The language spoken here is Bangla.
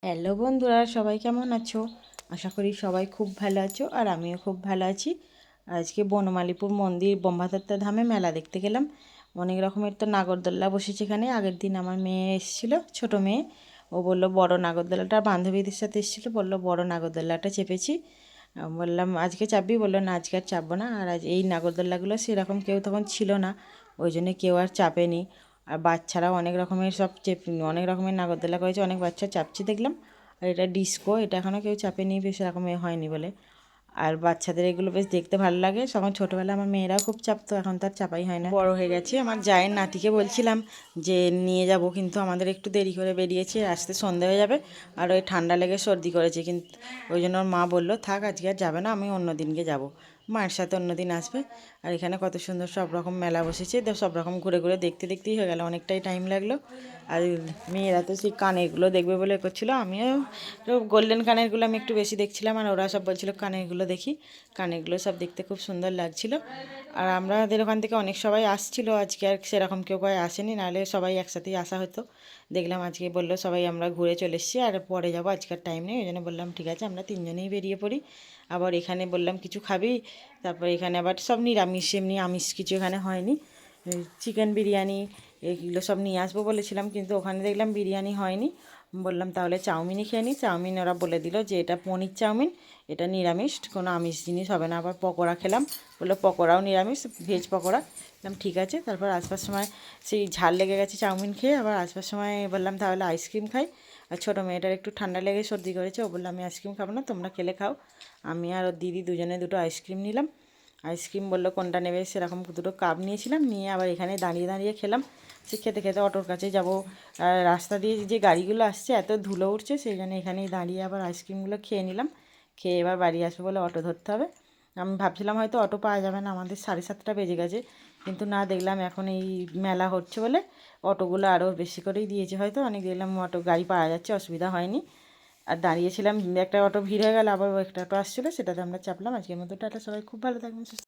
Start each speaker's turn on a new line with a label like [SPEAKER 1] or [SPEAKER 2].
[SPEAKER 1] হ্যালো বন্ধুরা, সবাই কেমন আছো? আশা করি সবাই খুব ভালো আছো, আর আমিও খুব ভালো আছি। আজকে বনমালীপুর মন্দির ব্রহ্মদত্তা ধামে মেলা দেখতে গেলাম। অনেক রকমের তো নাগরদোল্লা বসেছে এখানে। আগের দিন আমার মেয়ে এসেছিলো, ছোটো মেয়ে। ও বললো বড় নাগরদোল্লাটা, বান্ধবীদের সাথে এসেছিলো, বললো বড় নাগরদোল্লাটা চেপেছি। বললাম আজকে চাপবি? বললো না, আজকে আর চাপবো না। আর আজ এই নাগরদোল্লাগুলো সেরকম কেউ তখন ছিল না, ওই জন্য কেউ আর চাপেনি। আর বাচ্চারাও অনেক রকমের সব অনেক রকমের নাগরদোল্লা করেছে, অনেক বাচ্চা চাপছে দেখলাম। আর এটা ডিস্কো, এটা এখনও কেউ চাপেনি, বেশ এরকম হয়নি বলে। আর বাচ্চাদের এগুলো বেশ দেখতে ভালো লাগে। তখন ছোটোবেলায় আমার মেয়েরাও খুব চাপতো, এখন তার চাপাই হয় না, বড় হয়ে গেছে। আমার জায়ের নাতিকে বলছিলাম যে নিয়ে যাব, কিন্তু আমাদের একটু দেরি করে বেরিয়েছে, আসতে সন্ধে হয়ে যাবে। আর ওই ঠান্ডা লেগে সর্দি করেছে, কিন্তু ওই জন্য ওর মা বললো থাক, আজকে আর যাবে না, আমি অন্য দিনকে যাব, মায়ের সাথে অন্য দিন আসবে। আর এখানে কত সুন্দর সব রকম মেলা বসেছে, সব রকম ঘুরে ঘুরে দেখতে দেখতেই হয়ে গেল, অনেকটাই টাইম লাগলো। আর মেয়েরা তো সেই কানেরগুলো দেখবে বলে করছিলো, আমিও গোল্ডেন কানেরগুলো আমি একটু বেশি দেখছিলাম, আর ওরা সব বলছিল কানেরগুলো দেখি। কানেরগুলো সব দেখতে খুব সুন্দর লাগছিল। আর আমাদের ওখান থেকে অনেক সবাই আসছিল, আজকে আর সেরকম কেউ আসেনি, নাহলে সবাই একসাথেই আসা হতো। দেখলাম আজকে বললো সবাই আমরা ঘুরে চলে এসেছি, আর পরে যাবো, আজকের টাইম নেই। ওই জন্য বললাম ঠিক আছে, আমরা তিনজনেই বেরিয়ে পড়ি। আবার এখানে বললাম কিছু খাবি? তারপর এখানে আবার সব নিরামিষ, এমনি আমিষ কিছু এখানে হয়নি। চিকেন বিরিয়ানি এগুলো সব নিয়ে আসবো বলেছিলাম, কিন্তু ওখানে দেখলাম বিরিয়ানি হয়নি। বললাম তাহলে চাউমিনই খেয়ে নিই। চাউমিন ওরা বলে দিল যে এটা পনির চাউমিন, এটা নিরামিষ, কোনো আমিষ জিনিস হবে না। আবার পকোড়া খেলাম, বললো পকোড়াও নিরামিষ, ভেজ পকোড়া। বললাম ঠিক আছে। তারপর আসবার সময় সেই ঝাল লেগে গেছে চাউমিন খেয়ে, আবার আসবার সময় বললাম তাহলে আইসক্রিম খাই। আর ছোটো মেয়েটার একটু ঠান্ডা লেগে সর্দি করেছে, ও বললো আমি আইসক্রিম খাবো না, তোমরা খেলে খাও। আমি আর ওর দিদি দুজনে দুটো আইসক্রিম নিলাম। আইসক্রিম বললো কোনটা নেবে, সেরকম দুটো কাপ নিয়েছিলাম, নিয়ে আবার এখানে দাঁড়িয়ে দাঁড়িয়ে খেলাম। সে খেতে খেতে অটোর কাছে যাব। আর রাস্তা দিয়ে যে গাড়িগুলো আসছে এত ধুলো উঠছে, সেই জন্য এখানেই দাঁড়িয়ে আবার আইসক্রিমগুলো খেয়ে নিলাম। খেয়ে এবার বাড়ি আসবো বলে অটো ধরতে হবে। আমি ভাবছিলাম হয়তো অটো পাওয়া যাবে না, আমাদের 7:30 বেজে গেছে, কিন্তু না, দেখলাম এখন এই মেলা হচ্ছে বলে অটোগুলো আরও বেশি করেই দিয়েছে, হয়তো অনেক দেখলাম অটো গাড়ি পাওয়া যাচ্ছে, অসুবিধা হয়নি। আর দাঁড়িয়েছিলাম, একটা অটো ভিড় হয়ে গেল, আবার একটা অটো আসছিলো, সেটাতে আমরা চাপলাম। আজকের মতো টাটা, সবাই খুব ভালো থাকবেন।